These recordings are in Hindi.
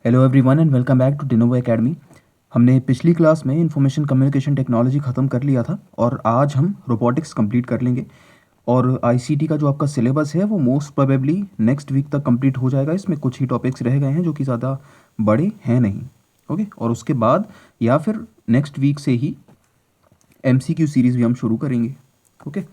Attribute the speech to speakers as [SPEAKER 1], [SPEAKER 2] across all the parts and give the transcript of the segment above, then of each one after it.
[SPEAKER 1] Hello everyone and welcome back to Denovo Academy. हमने पिछली क्लास में इंफॉर्मेशन कम्युनिकेशन टेक्नोलॉजी ख़त्म कर लिया था और आज हम रोबोटिक्स कंप्लीट कर लेंगे। और आईसीटी का जो आपका सिलेबस है वो मोस्ट प्रोबेबली नेक्स्ट वीक तक कंप्लीट हो जाएगा। इसमें कुछ ही टॉपिक्स रह गए हैं जो कि ज़्यादा बड़े हैं नहीं। ओके, और उसके बाद या फिर नेक्स्ट वीक से ही एमसीक्यू सीरीज़ भी हम शुरू करेंगे। ओके,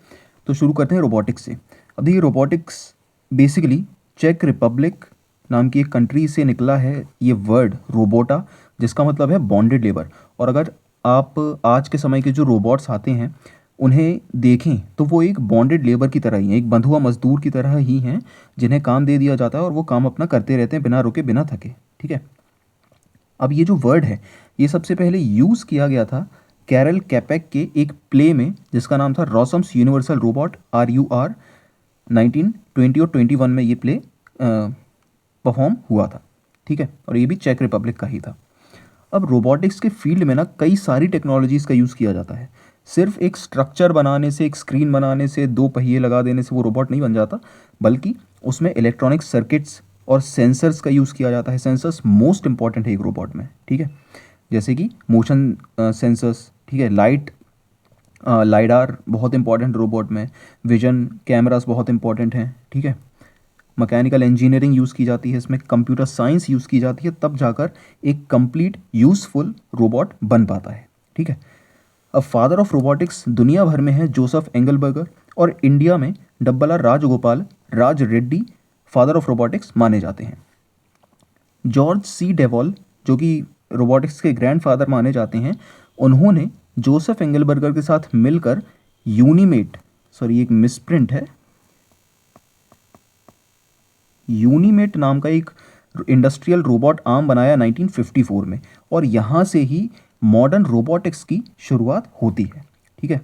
[SPEAKER 1] तो शुरू करते हैं रोबोटिक्स से। अब देखिए, रोबोटिक्स बेसिकली चेक रिपब्लिक नाम की एक कंट्री से निकला है ये वर्ड रोबोटा, जिसका मतलब है बॉन्डेड लेबर। और अगर आप आज के समय के जो रोबोट्स आते हैं उन्हें देखें तो वो एक बॉन्डेड लेबर की तरह ही हैं, एक बंधुआ मजदूर की तरह ही हैं, जिन्हें काम दे दिया जाता है और वो काम अपना करते रहते हैं बिना रुके बिना थके। ठीक है, अब ये जो वर्ड है ये सबसे पहले यूज़ किया गया था कैरल कैपेक के एक प्ले में जिसका नाम था रॉसम्स यूनिवर्सल रोबोट RUR। 1920 और 21 में ये प्ले परफॉर्म हुआ था। ठीक है, और ये भी चेक रिपब्लिक का ही था। अब रोबोटिक्स के फील्ड में ना कई सारी टेक्नोलॉजीज़ का यूज़ किया जाता है। सिर्फ एक स्ट्रक्चर बनाने से, एक स्क्रीन बनाने से, दो पहिए लगा देने से वो रोबोट नहीं बन जाता, बल्कि उसमें इलेक्ट्रॉनिक सर्किट्स और सेंसर्स का यूज़ किया जाता है। सेंसर्स मोस्ट इंपॉर्टेंट है एक रोबोट में। ठीक है, जैसे कि मोशन सेंसर्स, ठीक है, लाइडार बहुत इंपॉर्टेंट रोबोट में, विजन कैमरास बहुत इंपॉर्टेंट हैं। ठीक है, मैकेनिकल इंजीनियरिंग यूज़ की जाती है इसमें, कंप्यूटर साइंस यूज़ की जाती है, तब जाकर एक कंप्लीट यूज़फुल रोबोट बन पाता है। ठीक है, अब फादर ऑफ रोबोटिक्स दुनिया भर में है जोसेफ एंगलबर्गर, और इंडिया में डब्बला Rajagopal Raj Reddy father of robotics माने जाते हैं। जॉर्ज सी डेवॉल जो कि रोबोटिक्स के ग्रैंडफादर माने जाते हैं, उन्होंने जोसेफ एंगलबर्गर के साथ मिलकर यूनीमेट, सॉरी एक मिसप्रिंट है, यूनीमेट नाम का एक इंडस्ट्रियल रोबोट आर्म बनाया 1954 में, और यहाँ से ही मॉडर्न रोबोटिक्स की शुरुआत होती है। ठीक है,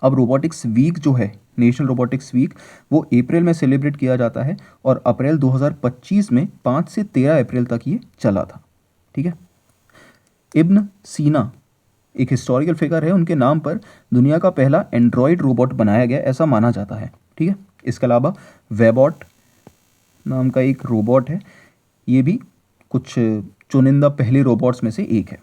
[SPEAKER 1] अब रोबोटिक्स वीक जो है, नेशनल रोबोटिक्स वीक, वो अप्रैल में सेलिब्रेट किया जाता है और अप्रैल 2025 में 5 से 13 अप्रैल तक ये चला था। ठीक है, इब्न सीना एक हिस्टोरिकल फिगर है, उनके नाम पर दुनिया का पहला एंड्रॉयड रोबोट बनाया गया ऐसा माना जाता है। ठीक है, इसके अलावा वेबॉट नाम का एक रोबोट है, ये भी कुछ चुनिंदा पहले रोबोट्स में से एक है।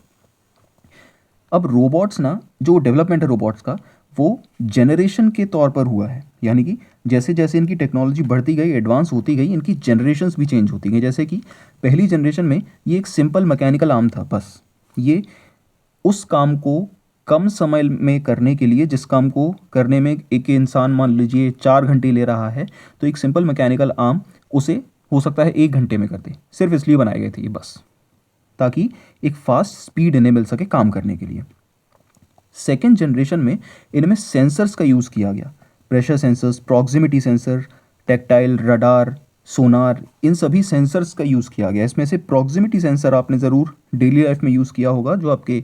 [SPEAKER 1] अब रोबोट्स ना, जो डेवलपमेंट है रोबोट्स का, वो जनरेशन के तौर पर हुआ है, यानी कि जैसे जैसे इनकी टेक्नोलॉजी बढ़ती गई, एडवांस होती गई, इनकी जनरेशन्स भी चेंज होती गई। जैसे कि पहली जनरेशन में ये एक सिंपल मैकेनिकल आर्म था, बस ये उस काम को कम समय में करने के लिए, जिस काम को करने में एक इंसान मान लीजिए 4 घंटे ले रहा है, तो एक सिंपल मैकेनिकल आर्म उसे हो सकता है 1 घंटे में कर दे। सिर्फ इसलिए बनाए गए थे ये, बस ताकि एक फास्ट स्पीड इन्हें मिल सके काम करने के लिए। सेकेंड जनरेशन में इनमें सेंसर्स का यूज़ किया गया, pressure sensors, proximity sensor, tactile, radar, sonar, इन सभी सेंसर्स का यूज़ किया गया। इसमें से प्रॉक्सिमिटी सेंसर आपने ज़रूर डेली लाइफ में यूज़ किया होगा, जो आपके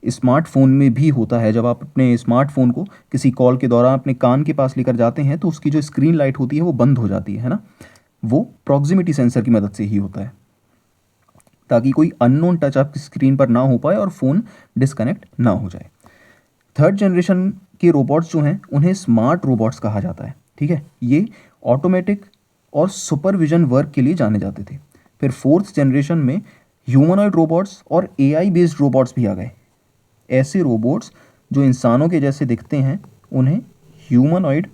[SPEAKER 1] स्मार्टफोन में भी होता है। जब आप अपने स्मार्टफोन को किसी कॉल के दौरान अपने कान के पास लेकर जाते हैं तो उसकी जो स्क्रीन लाइट होती है वो बंद हो जाती है ना, वो प्रॉक्सिमिटी सेंसर की मदद से ही होता है, ताकि कोई अननोन टच आपकी स्क्रीन पर ना हो पाए और फ़ोन डिस्कनेक्ट ना हो जाए। थर्ड जनरेशन के रोबोट्स जो हैं उन्हें स्मार्ट रोबोट्स कहा जाता है। ठीक है, ये ऑटोमेटिक और सुपरविजन वर्क के लिए जाने जाते थे। फिर फोर्थ जनरेशन में ह्यूमनॉइड रोबोट्स और AI बेस्ड रोबोट्स भी आ गए। ऐसे रोबोट्स जो इंसानों के जैसे दिखते हैं उन्हें ह्यूमनॉइड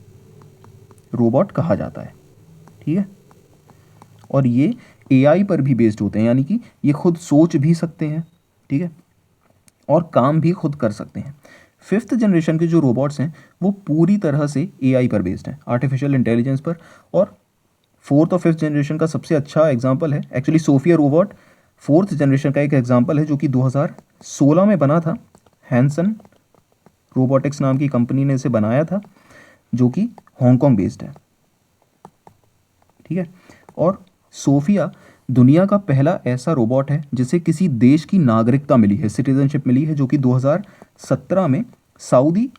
[SPEAKER 1] रोबोट कहा जाता है। ठीक है, और ये AI पर भी बेस्ड होते हैं, यानी कि ये खुद सोच भी सकते हैं। ठीक है, और काम भी खुद कर सकते हैं। फिफ्थ जनरेशन के जो रोबोट्स हैं वो पूरी तरह से AI पर बेस्ड हैं, आर्टिफिशियल इंटेलिजेंस पर। और फोर्थ और फिफ्थ जनरेशन का सबसे अच्छा एग्जांपल है actually Sophia robot, fourth generation का एक एग्जांपल है जो कि 2016 में बना था। हैंसन रोबोटिक्स नाम की कंपनी ने इसे बनाया था, जो कि हांगकांग बेस्ड है। ठीक है, और सोफिया दुनिया का पहला ऐसा रोबोट है जिसे किसी देश की नागरिकता मिली है, सिटीजनशिप मिली है, जो कि 2017 में सऊदी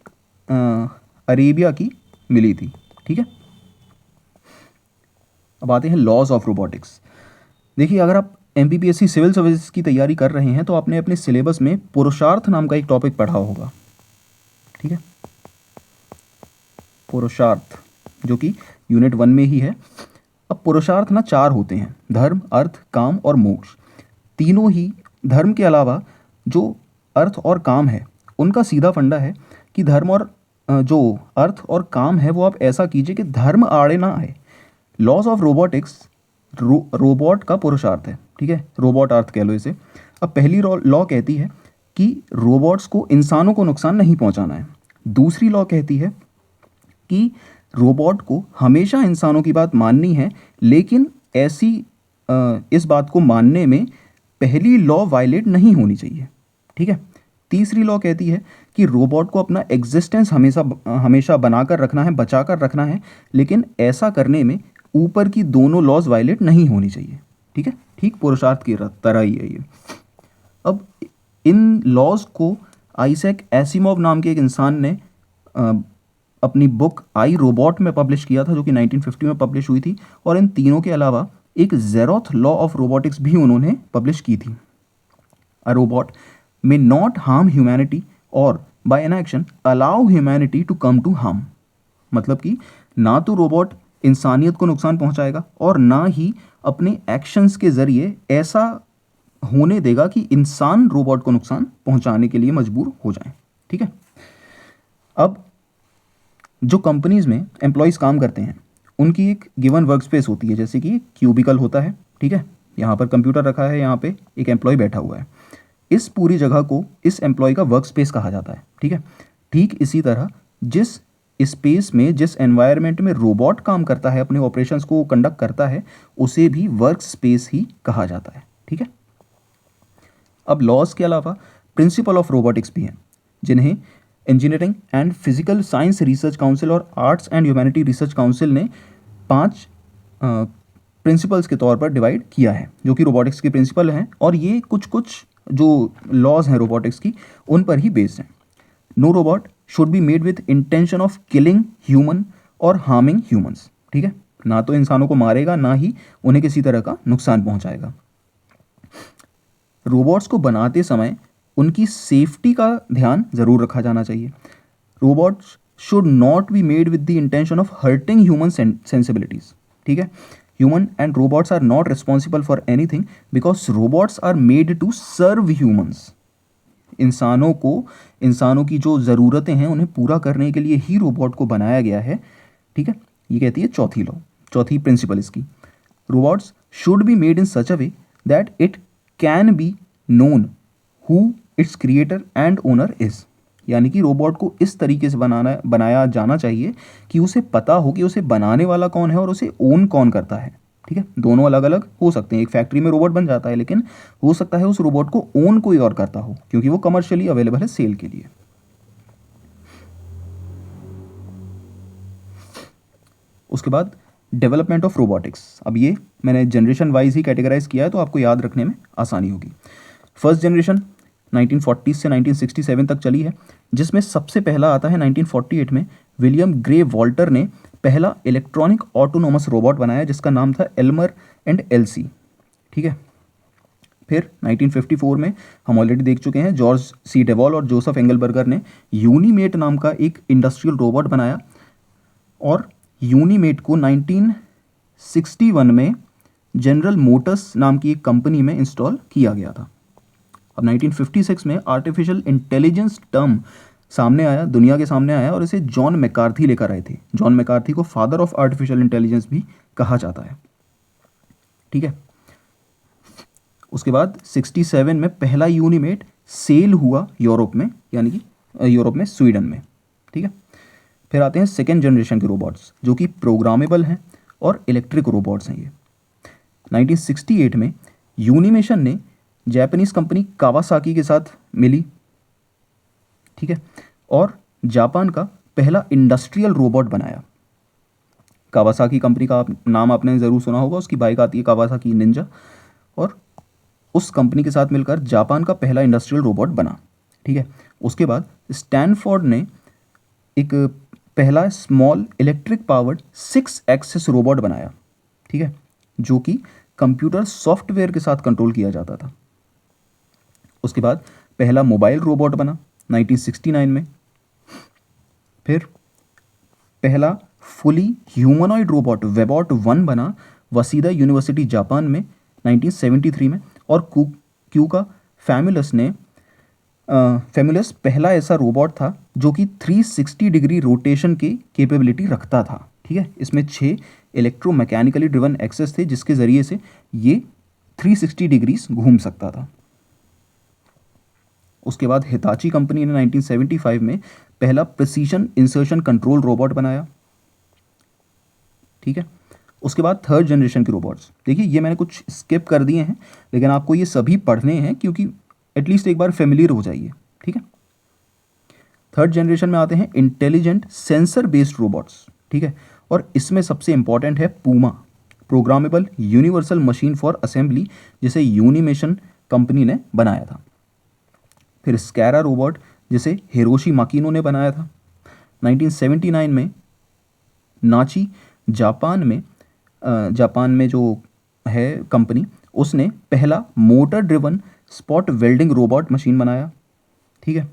[SPEAKER 1] अरेबिया की मिली थी। ठीक है, अब आते हैं लॉज ऑफ रोबोटिक्स। देखिए, अगर आप MPPSC सिविल सर्विसेज की तैयारी कर रहे हैं तो आपने अपने सिलेबस में पुरुषार्थ नाम का एक टॉपिक पढ़ा होगा। ठीक है, पुरुषार्थ जो कि यूनिट 1 में ही है। अब पुरुषार्थ ना 4 होते हैं, धर्म, अर्थ, काम और मोक्ष। तीनों ही धर्म के अलावा जो अर्थ और काम है उनका सीधा फंडा है कि धर्म और जो अर्थ और काम है वो आप ऐसा कीजिए कि धर्म आड़े ना आए। लॉज ऑफ रोबोटिक्स रोबोट का पुरुषार्थ है, ठीक है, रोबोट अर्थ कह लो इसे। अब पहली लॉ कहती है कि रोबोट्स को इंसानों को नुकसान नहीं पहुंचाना है। दूसरी लॉ कहती है कि रोबोट को हमेशा इंसानों की बात माननी है, लेकिन ऐसी इस बात को मानने में पहली लॉ वायलेट नहीं होनी चाहिए, ठीक है। तीसरी लॉ कहती है कि रोबोट को अपना एग्जिस्टेंस हमेशा बनाकर रखना है, बचाकर रखना है, लेकिन ऐसा करने में ऊपर की दोनों लॉज वायलेट नहीं होनी चाहिए, ठीक है। ठीक पुरुषार्थ की तरह ही है ये। अब इन लॉज को आइजैक एसिमोव नाम के एक इंसान ने अपनी बुक आई रोबोट में पब्लिश किया था, जो कि 1950 में पब्लिश हुई थी। और इन तीनों के अलावा एक जेरोथ लॉ ऑफ रोबोटिक्स भी उन्होंने पब्लिश की थी। A robot may not harm humanity or by inaction allow humanity to come to harm। मतलब कि ना तो रोबोट इंसानियत को नुकसान पहुंचाएगा और ना ही अपने एक्शंस के ज़रिए ऐसा होने देगा कि इंसान रोबोट को नुकसान पहुंचाने के लिए मजबूर हो जाएं, ठीक है। अब जो कंपनीज में एम्प्लॉयज़ काम करते हैं उनकी एक गिवन वर्क स्पेस होती है, जैसे कि क्यूबिकल होता है, ठीक है। यहाँ पर कंप्यूटर रखा है, यहाँ पे एक एम्प्लॉय बैठा हुआ है। इस पूरी जगह को इस एम्प्लॉय का वर्क स्पेस कहा जाता है, ठीक है। ठीक इसी तरह जिस स्पेस में, जिस एनवायरनमेंट में रोबोट काम करता है, अपने ऑपरेशंस को कंडक्ट करता है, उसे भी वर्क स्पेस ही कहा जाता है, ठीक है। अब लॉज के अलावा प्रिंसिपल ऑफ रोबोटिक्स भी हैं, जिन्हें engineering and physical science research council और arts and humanity research council ने 5 प्रिंसिपल्स के तौर पर डिवाइड किया है, जो कि रोबोटिक्स के प्रिंसिपल हैं। और ये कुछ जो लॉज हैं रोबोटिक्स की उन पर ही बेस्ड हैं। No robot should be made with intention of killing human और हार्मिंग ह्यूमंस, ठीक है। ना तो इंसानों को मारेगा, ना ही उन्हें किसी तरह का नुकसान पहुंचाएगा। रोबोट्स को बनाते समय उनकी सेफ्टी का ध्यान ज़रूर रखा जाना चाहिए। Robots should not be made with the intention of hurting human sensibilities, ठीक है। Human and robots are not responsible for anything because robots are made to serve humans। इंसानों की जो ज़रूरतें हैं उन्हें पूरा करने के लिए ही रोबोट को बनाया गया है, ठीक है। ये कहती है चौथी प्रिंसिपल इसकी। Robots should be made in such a way that it can be known who it's creator and owner is. यानी कि रोबोट को इस तरीके से बनाया जाना चाहिए कि उसे पता हो कि उसे बनाने वाला कौन है और उसे ओन कौन करता है, ठीक है। दोनों अलग अलग हो सकते हैं। एक फैक्ट्री में रोबोट बन जाता है, लेकिन हो सकता है उस रोबोट को ओन कोई और करता हो, क्योंकि वो कमर्शियली अवेलेबल है सेल के लिए। उसके बाद डेवलपमेंट ऑफ रोबोटिक्स। अब ये मैंने जनरेशन वाइज ही कैटेगराइज किया है, तो आपको याद रखने में आसानी होगी। फर्स्ट जनरेशन 1940 से 1967 तक चली है, जिसमें सबसे पहला आता है 1948 में विलियम ग्रे वॉल्टर ने पहला इलेक्ट्रॉनिक ऑटोनोमस रोबोट बनाया, जिसका नाम था एल्मर एंड एल्सी, ठीक है। फिर 1954 में हम ऑलरेडी देख चुके हैं, जॉर्ज सी डेवॉल और जोसेफ एंगलबर्गर ने यूनीमेट नाम का एक इंडस्ट्रियल रोबोट बनाया, और यूनीमेट को 1961 में जनरल मोटर्स नाम की एक कंपनी में इंस्टॉल किया गया था। अब 1956 में आर्टिफिशियल इंटेलिजेंस टर्म सामने आया, दुनिया के सामने आया, और इसे जॉन मैकार्थी लेकर आए थे। जॉन मैकार्थी को फादर ऑफ आर्टिफिशियल इंटेलिजेंस भी कहा जाता है, ठीक है। उसके बाद 67 में पहला यूनीमेट सेल हुआ यूरोप में, यानी कि यूरोप में स्वीडन में, ठीक है। फिर आते हैं सेकेंड जनरेशन के रोबोट्स, जो कि प्रोग्रामेबल हैं और इलेक्ट्रिक रोबोट्स हैं ये। 1968 में यूनिमेशन ने जापानीज़ कंपनी कावासाकी के साथ मिली, ठीक है, और जापान का पहला इंडस्ट्रियल रोबोट बनाया। कावासाकी कंपनी का नाम आपने ज़रूर सुना होगा, उसकी बाइक आती है कावासाकी निंजा, और उस कंपनी के साथ मिलकर जापान का पहला इंडस्ट्रियल रोबोट बना, ठीक है। उसके बाद स्टैनफोर्ड ने एक पहला small electric powered 6 axis robot बनाया, ठीक है, जो कि कंप्यूटर सॉफ्टवेयर के साथ कंट्रोल किया जाता था। उसके बाद पहला मोबाइल रोबोट बना 1969 में। फिर पहला फुली ह्यूमनॉइड रोबोट वेबॉट 1 बना वसीदा यूनिवर्सिटी जापान में 1973 में। और क्यू का फेमुलस पहला ऐसा रोबोट था जो कि 360 डिग्री रोटेशन की कैपेबिलिटी रखता था। ठीक है, इसमें 6 इलेक्ट्रोमैकेनिकली ड्रिवन एक्सेस थे जिसके ज़रिए से ये 360 डिग्रीज घूम सकता था। उसके बाद हिताची कंपनी ने 1975 में पहला प्रिसीजन इंसर्शन कंट्रोल रोबोट बनाया। ठीक है, उसके बाद थर्ड जनरेशन के रोबोट्स, देखिए ये मैंने कुछ स्किप कर दिए हैं लेकिन आपको ये सभी पढ़ने हैं क्योंकि एटलीस्ट एक बार फेमिलियर हो जाइए। ठीक है, थर्ड जनरेशन में आते हैं इंटेलिजेंट सेंसर बेस्ड रोबोट्स। ठीक है, और इसमें सबसे इंपॉर्टेंट है Puma, programmable universal machine for assembly, जिसे यूनिमेशन कंपनी ने बनाया था। फिर स्कैरा रोबोट जिसे हिरोशी माकिनो ने बनाया था। 1979 में नाची जापान में जो है कंपनी, उसने पहला motor driven spot welding robot machine बनाया। ठीक है,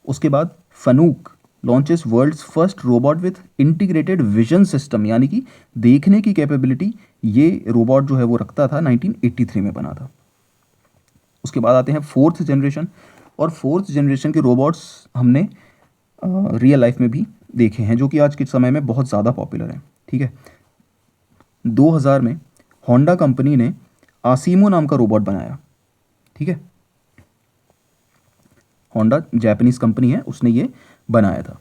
[SPEAKER 1] उसके बाद Fanuc launches world's first robot with integrated vision system, यानी कि देखने की कैपेबिलिटी ये रोबोट जो है वो रखता था, 1983 में बना था। उसके बाद आते हैं फोर्थ जनरेशन, और फोर्थ जनरेशन के रोबोट्स हमने रियल लाइफ में भी देखे हैं जो कि आज के समय में बहुत ज़्यादा पॉपुलर हैं। ठीक है, 2000 में होंडा कंपनी ने आसिमो नाम का रोबोट बनाया। ठीक है, होंडा जापानीज कंपनी है, उसने ये बनाया था।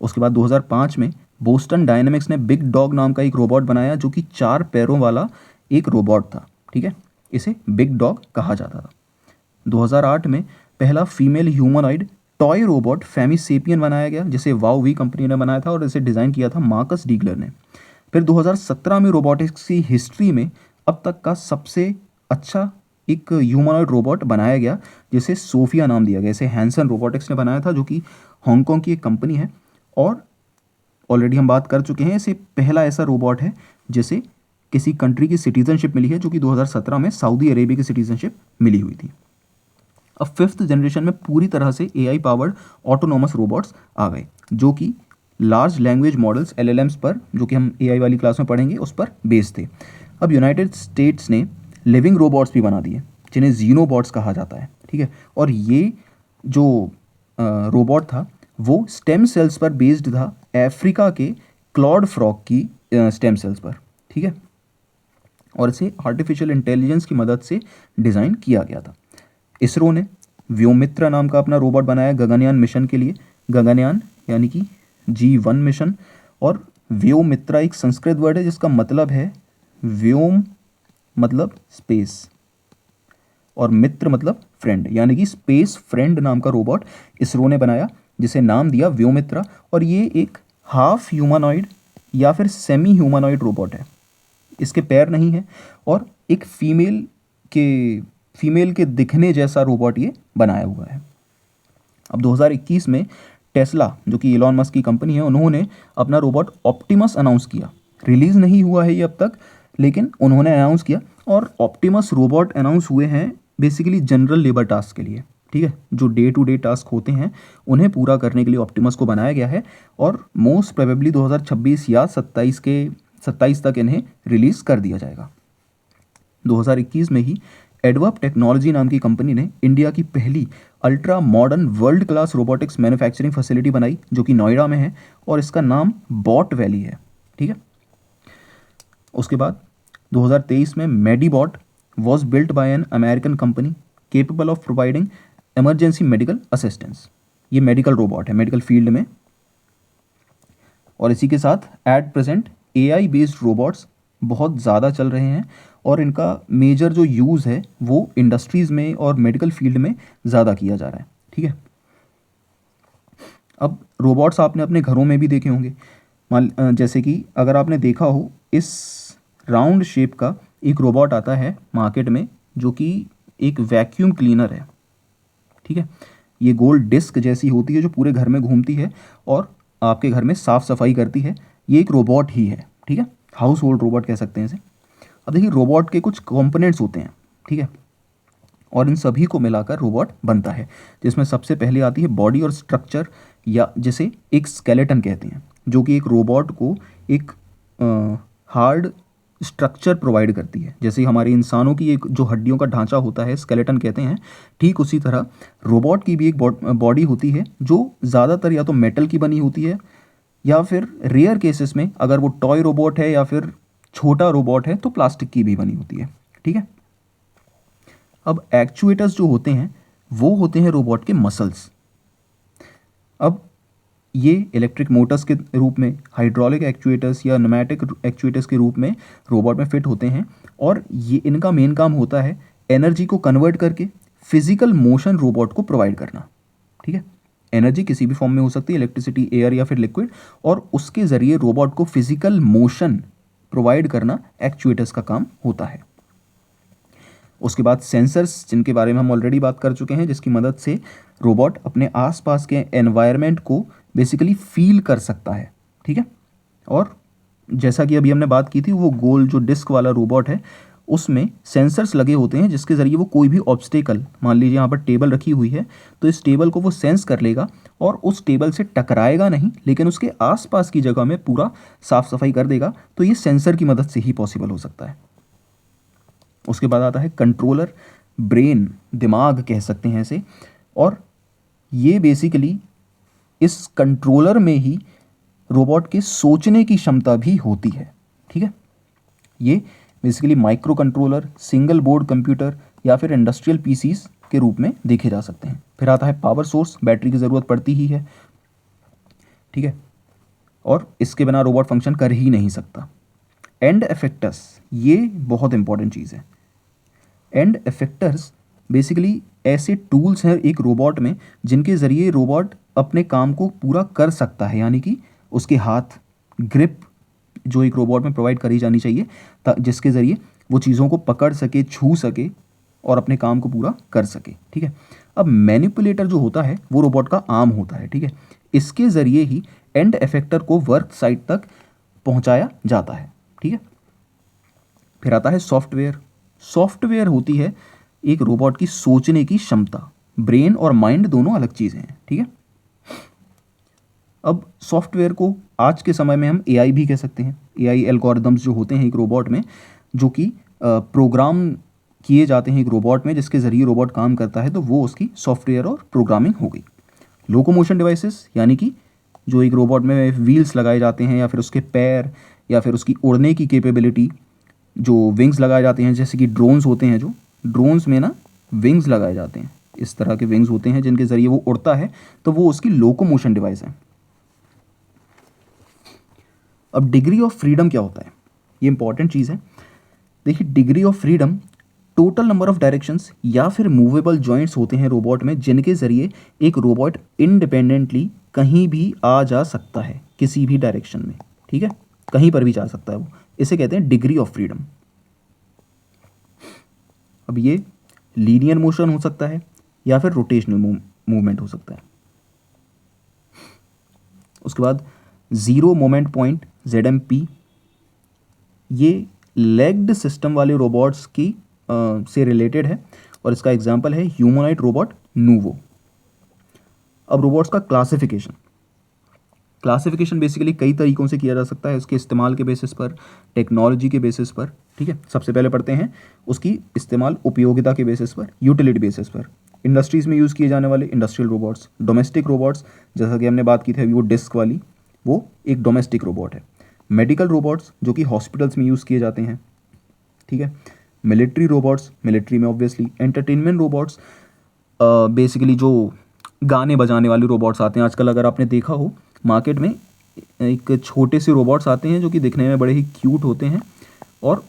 [SPEAKER 1] उसके बाद 2005 में बोस्टन डायनेमिक्स ने बिग डॉग नाम का एक रोबोट बनाया जो कि 4 पैरों वाला एक रोबोट था। ठीक है, इसे बिग डॉग कहा जाता था। 2008 में पहला फीमेल ह्यूमनॉइड टॉय रोबोट फेमिसेपियन बनाया गया, जिसे वाओ वी कंपनी ने बनाया था और इसे डिज़ाइन किया था मार्कस डीगलर ने। फिर 2017 में रोबोटिक्स की हिस्ट्री में अब तक का सबसे अच्छा एक ह्यूमनॉइड रोबोट बनाया गया जिसे सोफिया नाम दिया गया। इसे हैंसन रोबोटिक्स ने बनाया था जो कि हांगकांग की एक कंपनी है, और ऑलरेडी हम बात कर चुके हैं, इसे पहला ऐसा रोबोट है जिसे किसी कंट्री की सिटीजनशिप मिली है, जो कि 2017 में सऊदी अरेबिया की सिटीजनशिप मिली हुई थी। अब फिफ्थ जनरेशन में पूरी तरह से एआई पावर्ड ऑटोनोमस रोबोट्स आ गए जो कि लार्ज लैंग्वेज मॉडल्स LLMs पर, जो कि हम एआई वाली क्लास में पढ़ेंगे, उस पर बेस्ड थे। अब यूनाइटेड स्टेट्स ने लिविंग रोबोट्स भी बना दिए जिन्हें जीनोबॉट्स कहा जाता है। ठीक है, और ये जो रोबोट था वो स्टेम सेल्स पर बेस्ड था, अफ्रीका के क्लॉड फ्रॉग की स्टेम सेल्स पर। ठीक है, और इसे आर्टिफिशियल इंटेलिजेंस की मदद से डिज़ाइन किया गया था। इसरो ने व्योमित्रा नाम का अपना रोबोट बनाया गगनयान मिशन के लिए। गगनयान यानी कि G1 मिशन, और व्योमित्रा एक संस्कृत वर्ड है जिसका मतलब है व्योम मतलब स्पेस और मित्र मतलब फ्रेंड, यानी कि स्पेस फ्रेंड नाम का रोबोट इसरो ने बनाया जिसे नाम दिया व्योमित्रा। और ये एक हाफ ह्यूमनॉइड या फिर सेमी ह्यूमनॉइड रोबोट है। इसके पैर नहीं है और एक फीमेल के दिखने जैसा रोबोट ये बनाया हुआ है। अब 2021 में टेस्ला, जो कि इलॉन मस्क की कंपनी है, उन्होंने अपना रोबोट ऑप्टिमस अनाउंस किया। रिलीज़ नहीं हुआ है ये अब तक, लेकिन उन्होंने अनाउंस किया। और ऑप्टिमस रोबोट अनाउंस हुए हैं बेसिकली जनरल लेबर टास्क के लिए। ठीक है, जो डे टू डे टास्क होते हैं उन्हें पूरा करने के लिए ऑप्टिमस को बनाया गया है, और मोस्ट प्रोबेबली 2026 या 27 तक इन्हें रिलीज़ कर दिया जाएगा। 2021 में ही एडवर्ब टेक्नोलॉजी नाम की कंपनी ने इंडिया की पहली ultra modern world class robotics manufacturing facility बनाई जो कि नोएडा में है, और इसका नाम बॉट वैली है। ठीक है, उसके बाद 2023 में Medibot was built by an American company capable of providing emergency medical assistance. ये मेडिकल रोबोट है मेडिकल फील्ड में। और इसी के साथ at present AI based robots बहुत ज़्यादा चल रहे हैं, और इनका मेजर जो यूज़ है वो इंडस्ट्रीज़ में और मेडिकल फील्ड में ज़्यादा किया जा रहा है। ठीक है, अब रोबोट्स आपने अपने घरों में भी देखे होंगे। जैसे कि अगर आपने देखा हो, इस राउंड शेप का एक रोबोट आता है मार्केट में जो कि एक वैक्यूम क्लीनर है। ठीक है, ये गोल डिस्क जैसी होती है जो पूरे घर में घूमती है और आपके घर में साफ़ सफाई करती है। ये एक रोबोट ही है। ठीक है, हाउस होल्ड रोबोट कह सकते हैं इसे। अब देखिए, रोबोट के कुछ कंपोनेंट्स होते हैं। ठीक है, और इन सभी को मिलाकर रोबोट बनता है, जिसमें सबसे पहले आती है बॉडी और स्ट्रक्चर, या जिसे एक स्केलेटन कहते हैं, जो कि एक रोबोट को एक हार्ड स्ट्रक्चर प्रोवाइड करती है। जैसे हमारे इंसानों की एक जो हड्डियों का ढांचा होता है, स्केलेटन कहते हैं, ठीक उसी तरह रोबोट की भी एक बॉडी होती है जो ज़्यादातर या तो मेटल की बनी होती है, या फिर रेयर केसेस में अगर वो टॉय रोबोट है या फिर छोटा रोबोट है तो प्लास्टिक की भी बनी होती है। ठीक है। अब एक्चुएटर्स जो होते हैं वो होते हैं रोबोट के मसल्स। अब ये इलेक्ट्रिक मोटर्स के रूप में, हाइड्रोलिक एक्चुएटर्स या न्यूमैटिक एक्चुएटर्स के रूप में रोबोट में फिट होते हैं, और ये इनका मेन काम होता है एनर्जी को कन्वर्ट करके फिजिकल मोशन रोबोट को प्रोवाइड करना। ठीक है। एनर्जी किसी भी फॉर्म में हो सकती है, इलेक्ट्रिसिटी, एयर या फिर लिक्विड, और उसके ज़रिए रोबोट को फिजिकल मोशन प्रोवाइड करना एक्चुएटर्स का काम होता है। उसके बाद सेंसर्स, जिनके बारे में हम ऑलरेडी बात कर चुके हैं, जिसकी मदद से रोबोट अपने आसपास के एनवायरनमेंट को बेसिकली फील कर सकता है। ठीक है। और जैसा कि अभी हमने बात की थी, वो गोल जो डिस्क वाला रोबोट है उसमें सेंसर्स लगे होते हैं, जिसके ज़रिए वो कोई भी ऑब्स्टेकल, मान लीजिए यहाँ पर टेबल रखी हुई है, तो इस टेबल को वो सेंस कर लेगा और उस टेबल से टकराएगा नहीं, लेकिन उसके आसपास की जगह में पूरा साफ सफाई कर देगा। तो ये सेंसर की मदद से ही पॉसिबल हो सकता है। उसके बाद आता है कंट्रोलर, ब्रेन, दिमाग कह सकते हैं इसे, और ये बेसिकली इस कंट्रोलर में ही रोबोट के सोचने की क्षमता भी होती है। ठीक है। ये basically micro controller, single board computer या फिर इंडस्ट्रियल पीसीस के रूप में देखे जा सकते हैं। फिर आता है पावर सोर्स, बैटरी की ज़रूरत पड़ती ही है। ठीक है। और इसके बिना रोबोट फंक्शन कर ही नहीं सकता। एंड इफेक्टर्स, ये बहुत इंपॉर्टेंट चीज़ है। एंड इफेक्टर्स बेसिकली ऐसे टूल्स हैं एक रोबोट में जिनके ज़रिए रोबोट अपने काम को पूरा कर सकता है, यानी कि उसके हाथ, ग्रिप जो एक रोबोट में प्रोवाइड करी जानी चाहिए, जिसके ज़रिए वो चीज़ों को पकड़ सके, छू सके और अपने काम को पूरा कर सके। ठीक है। अब मैनिपुलेटर जो होता है वो रोबोट का आर्म होता है। ठीक है। इसके ज़रिए ही एंड इफेक्टर को वर्क साइट तक पहुंचाया जाता है। ठीक है। फिर आता है सॉफ्टवेयर। सॉफ्टवेयर होती है एक रोबोट की सोचने की क्षमता। ब्रेन और माइंड दोनों अलग चीज़ें हैं। ठीक है। अब सॉफ्टवेयर को आज के समय में हम एआई भी कह सकते हैं। एआई एल्गोरिदम्स जो होते हैं एक रोबोट में, जो कि प्रोग्राम किए जाते हैं एक रोबोट में, जिसके ज़रिए रोबोट काम करता है, तो वो उसकी सॉफ्टवेयर और प्रोग्रामिंग हो गई। लोकोमोशन डिवाइसेस, यानी कि जो एक रोबोट में व्हील्स लगाए जाते हैं, या फिर उसके पैर, या फिर उसकी उड़ने की कैपेबिलिटी, जो विंग्स लगाए जाते हैं, जैसे कि ड्रोन्स होते हैं, जो ड्रोन्स में ना विंग्स लगाए जाते हैं, इस तरह के विंग्स होते हैं जिनके ज़रिए वो उड़ता है, तो वो उसकी लोकोमोशन डिवाइस है। अब डिग्री ऑफ फ्रीडम क्या होता है, ये इंपॉर्टेंट चीज़ है। देखिए, degree of freedom total number of directions या फिर मूवेबल जॉइंट्स होते हैं रोबोट में, जिनके ज़रिए एक रोबोट इंडिपेंडेंटली कहीं भी आ जा सकता है, किसी भी डायरेक्शन में। ठीक है। कहीं पर भी जा सकता है वो, इसे कहते हैं डिग्री ऑफ फ्रीडम। अब ये लीनियर मोशन हो सकता है या फिर रोटेशनल मूवमेंट हो सकता है। उसके बाद ज़ीरो मोमेंट पॉइंट, ZMP, ये लेग्ड सिस्टम वाले रोबोट्स की से रिलेटेड है, और इसका एग्जांपल है ह्यूमनॉइड रोबोट नूवो। अब रोबोट्स का क्लासिफिकेशन बेसिकली कई तरीकों से किया जा सकता है, उसके इस्तेमाल के बेसिस पर, टेक्नोलॉजी के बेसिस पर। ठीक है। सबसे पहले पढ़ते हैं उसकी इस्तेमाल उपयोगिता के बेसिस पर, यूटिलिटी बेसिस पर। इंडस्ट्रीज़ में यूज़ किए जाने वाले इंडस्ट्रियल रोबोट्स, डोमेस्टिक रोबोट्स, जैसा कि हमने बात की थी वो डिस्क वाली, वो एक डोमेस्टिक रोबोट है। मेडिकल रोबोट्स, जो कि हॉस्पिटल्स में यूज़ किए जाते हैं। ठीक है। मिलिट्री रोबोट्स, मिलिट्री में ऑब्वियसली। एंटरटेनमेंट रोबोट्स, बेसिकली जो गाने बजाने वाले रोबोट्स आते हैं आजकल, अगर आपने देखा हो मार्केट में एक छोटे से रोबोट्स आते हैं जो कि दिखने में बड़े ही क्यूट होते हैं, और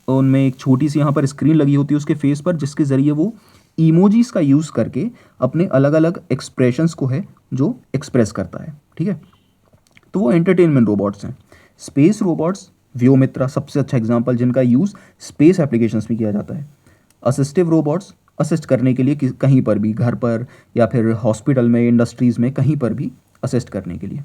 [SPEAKER 1] उनमें एक छोटी सी यहाँ पर स्क्रीन लगी होती है उसके फेस पर, जिसके ज़रिए वो इमोजीज का यूज़ करके अपने अलग अलग एक्सप्रेशंस को है जो एक्सप्रेस करता है। ठीक है। तो वो एंटरटेनमेंट रोबोट्स हैं। स्पेस रोबोट्स, व्योमित्रा सबसे अच्छा एग्जांपल, जिनका यूज़ स्पेस एप्लीकेशंस में किया जाता है। असिस्टिव रोबोट्स, असिस्ट करने के लिए कहीं पर भी, घर पर या फिर हॉस्पिटल में, इंडस्ट्रीज़ में, कहीं पर भी असिस्ट करने के लिए।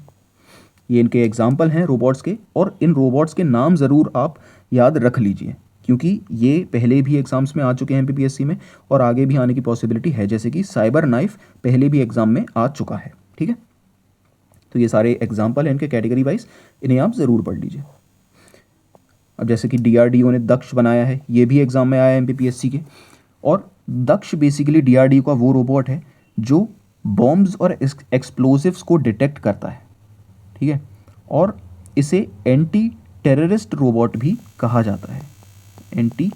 [SPEAKER 1] ये इनके एग्जाम्पल हैं रोबोट्स के, और इन रोबोट्स के नाम ज़रूर आप याद रख लीजिए, क्योंकि ये पहले भी एग्ज़ाम्स में आ चुके हैं PPSC में, और आगे भी आने की पॉसिबिलिटी है। जैसे कि साइबर नाइफ पहले भी एग्ज़ाम में आ चुका है। ठीक है। तो ये सारे एग्जाम्पल हैं इनके कैटेगरी वाइज, इन्हें आप ज़रूर पढ़ लीजिए। अब जैसे कि डीआरडीओ ने दक्ष बनाया है, ये भी एग्जाम में आया है एमपीपीएससी के। और दक्ष बेसिकली डीआरडीओ का वो रोबोट है जो बॉम्ब्स और एक्सप्लोसिव्स को डिटेक्ट करता है, ठीक है। और इसे एंटी टेररिस्ट रोबोट भी कहा जाता है, एंटी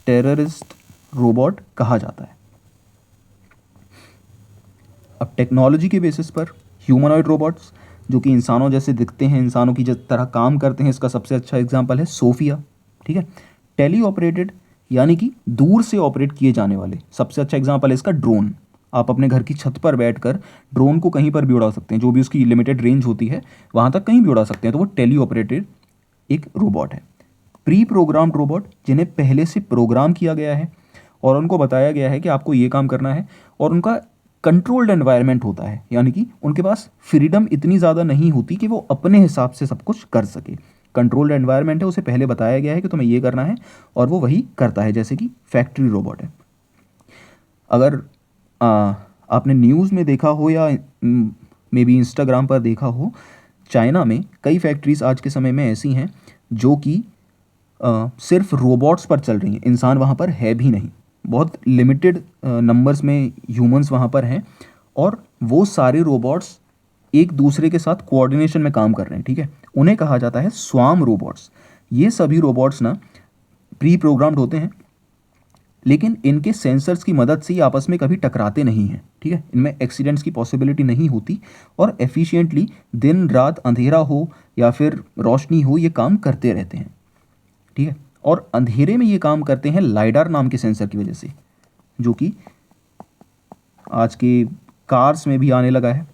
[SPEAKER 1] टेररिस्ट रोबोट कहा जाता है। अब टेक्नोलॉजी के बेसिस पर ह्यूमनॉइड रोबोट्स जो कि इंसानों जैसे दिखते हैं, इंसानों की जिस तरह काम करते हैं, इसका सबसे अच्छा एग्जांपल है सोफिया, ठीक है। टेली ऑपरेटेड यानी कि दूर से ऑपरेट किए जाने वाले, सबसे अच्छा एग्जांपल है इसका ड्रोन। आप अपने घर की छत पर बैठकर ड्रोन को कहीं पर भी उड़ा सकते हैं, जो भी उसकी लिमिटेड रेंज होती है वहाँ तक कहीं भी उड़ा सकते हैं, तो वो टेली ऑपरेटेड एक रोबोट है। प्री प्रोग्राम्ड रोबोट जिन्हें पहले से प्रोग्राम किया गया है और उनको बताया गया है कि आपको ये काम करना है, और उनका कंट्रोल्ड एनवायरनमेंट होता है, यानी कि उनके पास फ्रीडम इतनी ज़्यादा नहीं होती कि वो अपने हिसाब से सब कुछ कर सके। कंट्रोल्ड एनवायरनमेंट है, उसे पहले बताया गया है कि तुम्हें ये करना है और वो वही करता है, जैसे कि फैक्ट्री रोबोट है। अगर आपने न्यूज़ में देखा हो या मे बी इंस्टाग्राम पर देखा हो, चाइना में कई फैक्ट्रीज आज के समय में ऐसी हैं जो कि सिर्फ रोबोट्स पर चल रही हैं, इंसान वहाँ पर है भी नहीं, बहुत लिमिटेड नंबर्स में ह्यूमंस वहाँ पर हैं, और वो सारे रोबोट्स एक दूसरे के साथ कोऑर्डिनेशन में काम कर रहे हैं, ठीक है। उन्हें कहा जाता है स्वार्म रोबोट्स। ये सभी रोबोट्स ना प्री प्रोग्राम्ड होते हैं, लेकिन इनके सेंसर्स की मदद से ही आपस में कभी टकराते नहीं हैं, ठीक है। इनमें एक्सीडेंट्स की पॉसिबिलिटी नहीं होती, और एफिशिएंटली दिन रात अंधेरा हो या फिर रोशनी हो ये काम करते रहते हैं, ठीक है। और अंधेरे में ये काम करते हैं लाइडार नाम के सेंसर की वजह से, जो कि आज के कार्स में भी आने लगा है।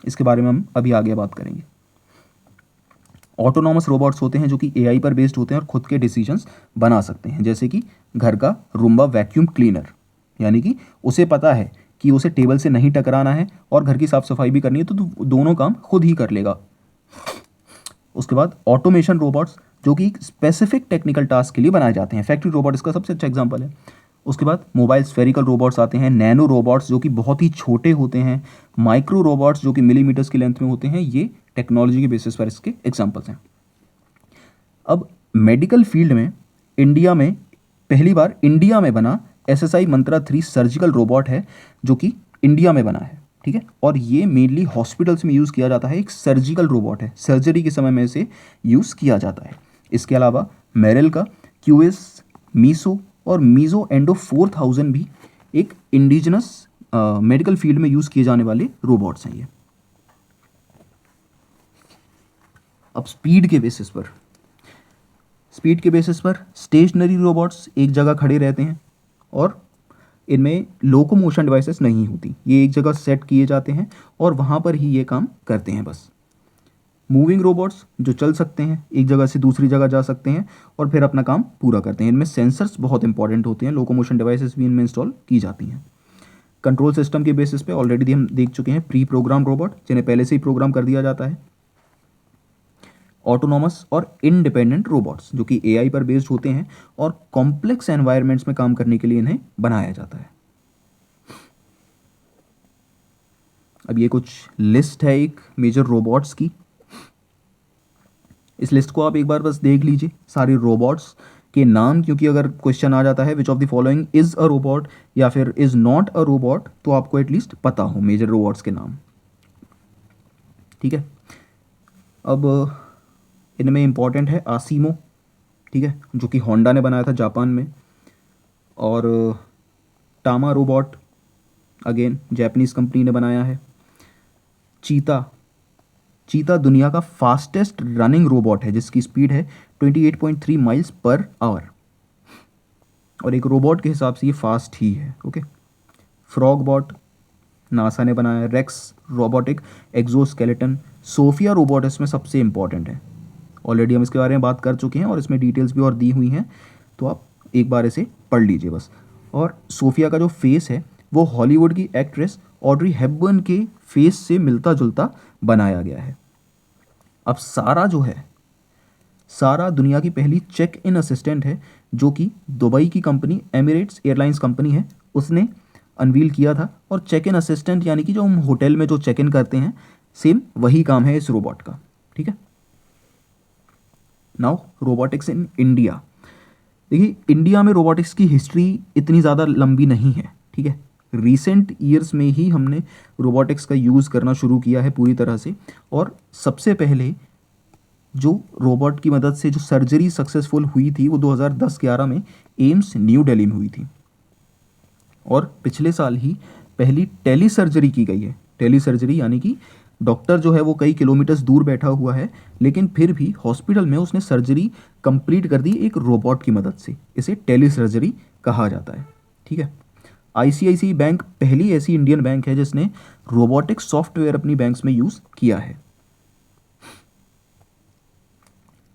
[SPEAKER 1] इसके बारे में हम अभी आगे बात करेंगे। ऑटोनॉमस रोबोट्स होते हैं जो कि एआई पर बेस्ड होते हैं और खुद के डिसीजंस बना सकते हैं, जैसे कि घर का रूम्बा वैक्यूम क्लीनर, यानी कि उसे पता है कि उसे टेबल से नहीं टकराना है और घर की साफ सफाई भी करनी है, तो दोनों काम खुद ही कर लेगा। उसके बाद ऑटोमेशन रोबोट्स जो कि स्पेसिफिक टेक्निकल टास्क के लिए बनाए जाते हैं, फैक्ट्री रोबोट इसका सबसे अच्छा एग्जांपल है। उसके बाद मोबाइल स्फेरिकल रोबोट्स आते हैं, नैनो रोबोट्स जो कि बहुत ही छोटे होते हैं, माइक्रो रोबोट्स जो कि मिलीमीटर्स की लेंथ में होते हैं। ये टेक्नोलॉजी के बेसिस पर इसके एग्जांपल्स हैं। अब मेडिकल फील्ड में इंडिया में पहली बार इंडिया में बना SSI मंत्रा 3 सर्जिकल रोबोट है, जो कि इंडिया में बना है, ठीक है। और ये मेनली हॉस्पिटल्स में यूज़ किया जाता है, एक सर्जिकल रोबोट है, सर्जरी के समय में इसे यूज़ किया जाता है। इसके अलावा मेरिल का QS, मीसो और मीजो एंडो 4000 भी एक इंडिजिनस मेडिकल फील्ड में यूज़ किए जाने वाले रोबोट्स हैं ये। अब स्पीड के बेसिस पर स्टेशनरी रोबोट्स एक जगह खड़े रहते हैं और इनमें लोकोमोशन डिवाइसेस नहीं होती, ये एक जगह सेट किए जाते हैं और वहाँ पर ही ये काम करते हैं बस। मूविंग रोबोट्स जो चल सकते हैं, एक जगह से दूसरी जगह जा सकते हैं और फिर अपना काम पूरा करते हैं। इनमें सेंसर्स बहुत इंपॉर्टेंट होते हैं, लोकोमोशन डिवाइसेस भी इनमें इंस्टॉल की जाती हैं। कंट्रोल सिस्टम के बेसिस पे ऑलरेडी हम देख चुके हैं प्री प्रोग्राम रोबोट, जिन्हें पहले से ही प्रोग्राम कर दिया जाता है। ऑटोनॉमस और इंडिपेंडेंट रोबोट्स जो कि एआई पर बेस्ड होते हैं और कॉम्प्लेक्स एनवायरनमेंट्स में काम करने के लिए इन्हें बनाया जाता है। अब ये कुछ लिस्ट है एक मेजर रोबोट्स की। इस लिस्ट को आप एक बार बस देख लीजिए, सारे रोबोट्स के नाम, क्योंकि अगर क्वेश्चन आ जाता है which of the following is a robot या फिर इज नॉट अ रोबोट, तो आपको एटलीस्ट पता हो मेजर रोबोट्स के नाम, ठीक है। अब इनमें इंपॉर्टेंट है आसिमो, ठीक है, जो कि होंडा ने बनाया था जापान में, और टामा रोबोट अगेन जापानीज़ कंपनी ने बनाया है। चीता दुनिया का फास्टेस्ट रनिंग रोबोट है जिसकी स्पीड है 28.3 माइल्स पर आवर, और एक रोबोट के हिसाब से ये फास्ट ही है, ओके। फ्रॉगबॉट नासा ने बनाया। Rex robotic exoskeleton. Sophia robot इसमें सबसे इंपॉर्टेंट है, ऑलरेडी हम इसके बारे में बात कर चुके हैं और इसमें डिटेल्स भी और दी हुई हैं, तो आप एक बार इसे पढ़ लीजिए बस। और सोफिया का जो फेस है वो हॉलीवुड की एक्ट्रेस ऑड्री हेपबर्न के फेस से मिलता जुलता बनाया गया है। अब सारा जो है, सारा दुनिया की पहली चेक इन असिस्टेंट है, जो कि दुबई की कंपनी एमिरेट्स एयरलाइंस कंपनी है, उसने अनवील किया था। और चेक इन असिस्टेंट यानी कि जो हम होटल में जो चेक इन करते हैं, सेम वही काम है इस रोबोट का, ठीक है। Now robotics in India. देखिए इंडिया में रोबोटिक्स की हिस्ट्री इतनी ज़्यादा लंबी नहीं है, ठीक है। रिसेंट ईयर्स में ही हमने रोबोटिक्स का यूज़ करना शुरू किया है पूरी तरह से। और सबसे पहले जो रोबोट की मदद से जो सर्जरी सक्सेसफुल हुई थी वो 2010-11 में एम्स न्यू दिल्ली में हुई थी। और पिछले साल ही पहली टेली सर्जरी की गई है। टेली सर्जरी यानी कि डॉक्टर जो है वो कई किलोमीटर्स दूर बैठा हुआ है, लेकिन फिर भी हॉस्पिटल में उसने सर्जरी कंप्लीट कर दी एक रोबोट की मदद से। इसे टेली सर्जरी कहा जाता है, ठीक है। आईसीआईसीआई बैंक पहली ऐसी इंडियन बैंक है जिसने रोबोटिक सॉफ्टवेयर अपनी बैंक्स में यूज़ किया है।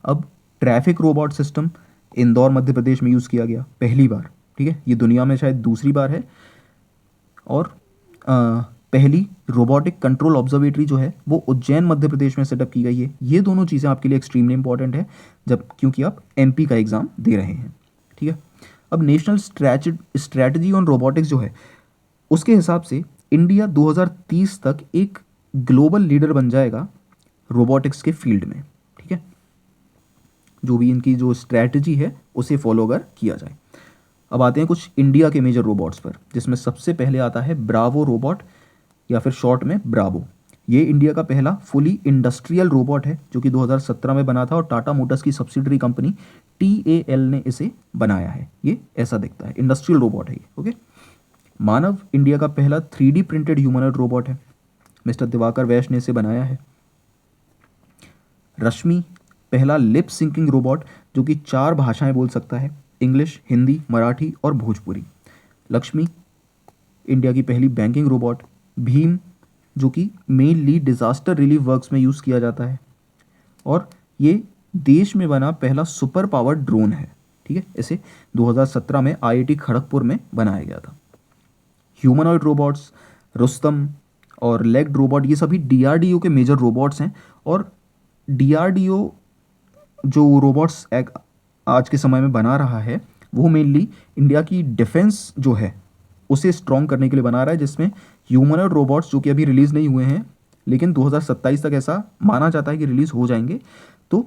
[SPEAKER 1] अब traffic robot system Indore Madhya Pradesh में यूज़ किया गया पहली बार, ठीक है। ये दुनिया में शायद दूसरी बार है। और पहली रोबोटिक कंट्रोल ऑब्जर्वेटरी जो है वो उज्जैन मध्य प्रदेश में सेटअप की गई है। ये दोनों चीज़ें आपके लिए एक्सट्रीमली इंपॉर्टेंट है जब क्योंकि आप एमपी का एग्ज़ाम दे रहे हैं, ठीक है। अब नेशनल स्ट्रैटेजी ऑन रोबोटिक्स जो है उसके हिसाब से इंडिया 2030 तक एक ग्लोबल लीडर बन जाएगा रोबोटिक्स के फील्ड में, ठीक है। जो भी इनकी जो स्ट्रैटेजी है उसे फॉलो अगर किया जाए। अब आते हैं कुछ इंडिया के मेजर रोबोट्स पर, जिसमें सबसे पहले आता है ब्रावो रोबोट या फिर शॉर्ट में ब्रावो। ये इंडिया का पहला फुली इंडस्ट्रियल रोबोट है जो कि 2017 में बना था और टाटा मोटर्स की सब्सिडरी कंपनी TAL ने इसे बनाया है। ये ऐसा दिखता है, इंडस्ट्रियल रोबोट है ये, ओके। मानव इंडिया का पहला 3D प्रिंटेड ह्यूमनॉइड रोबोट है। मिस्टर दिवाकर वैश ने इसे बनाया है। रश्मि पहला लिप सिंकिंग रोबोट जो कि 4 भाषाएं बोल सकता है, इंग्लिश, हिंदी, मराठी और भोजपुरी। लक्ष्मी इंडिया की पहली बैंकिंग रोबोट। भीम जो कि मेनली डिज़ास्टर रिलीफ वर्क्स में यूज़ किया जाता है। और ये देश में बना पहला सुपर पावर ड्रोन है, ठीक है। इसे 2017 में IIT खड़गपुर में बनाया गया था। ह्यूमनॉइड रोबोट्स रुस्तम और लेग्ड रोबोट ये सभी DRDO के मेजर रोबोट्स हैं। और DRDO जो रोबोट्स आज के समय में बना रहा है वो मेनली इंडिया की डिफेंस जो है उसे स्ट्रॉन्ग करने के लिए बना रहा है, जिसमें ह्यूमनॉइड रोबोट्स जो कि अभी रिलीज़ नहीं हुए हैं लेकिन 2027 तक ऐसा माना जाता है कि रिलीज़ हो जाएंगे। तो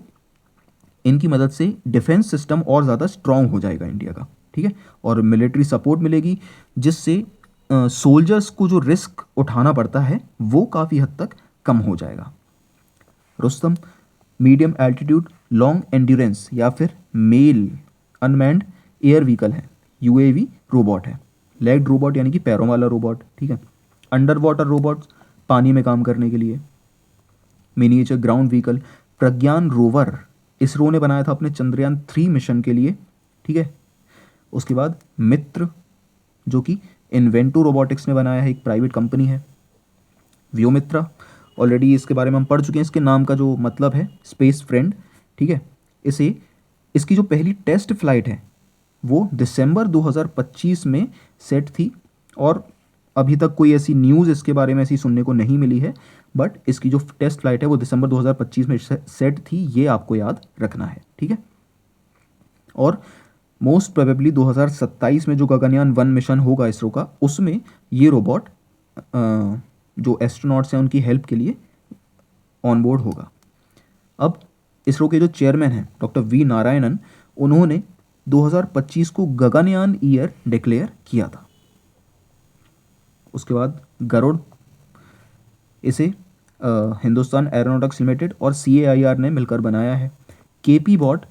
[SPEAKER 1] इनकी मदद से डिफेंस सिस्टम और ज़्यादा स्ट्रॉन्ग हो जाएगा इंडिया का, ठीक है। और मिलिट्री सपोर्ट मिलेगी जिससे सोल्जर्स को जो रिस्क उठाना पड़ता है वो काफ़ी हद तक कम हो जाएगा। Rustam medium altitude long endurance या फिर मेल अनमैन्ड एयर व्हीकल है, UAV रोबोट है। लेग्ड रोबोट यानी कि पैरों वाला रोबोट, ठीक है। अंडर वाटर रोबोट पानी में काम करने के लिए। मिनिएचर ग्राउंड व्हीकल प्रज्ञान रोवर इसरो ने बनाया था अपने चंद्रयान 3 मिशन के लिए, ठीक है। उसके बाद मित्र जो कि इन्वेंटो रोबोटिक्स ने बनाया है, एक प्राइवेट कंपनी है। व्योमित्रा ऑलरेडी इसके बारे में हम पढ़ चुके हैं, इसके नाम का जो मतलब है स्पेस फ्रेंड, ठीक है। इसकी जो पहली टेस्ट फ्लाइट है वो दिसंबर 2025 में सेट थी और अभी तक कोई ऐसी न्यूज़ इसके बारे में ऐसी सुनने को नहीं मिली है, बट इसकी जो टेस्ट फ्लाइट है वो दिसंबर 2025 में सेट थी, ये आपको याद रखना है, ठीक है। और मोस्ट प्रोबेबली 2027 में जो गगनयान 1 मिशन होगा इसरो का, उसमें ये रोबोट जो एस्ट्रोनॉट्स हैं उनकी हेल्प के लिए ऑन बोर्ड होगा। अब इसरो के जो चेयरमैन हैं डॉक्टर V नारायणन, उन्होंने 2025 को गगनयान ईयर डिक्लेयर किया था। उसके बाद गरुड़, इसे हिंदुस्तान एरोनॉटिक्स लिमिटेड और CAIR ने मिलकर बनाया है। KP बॉट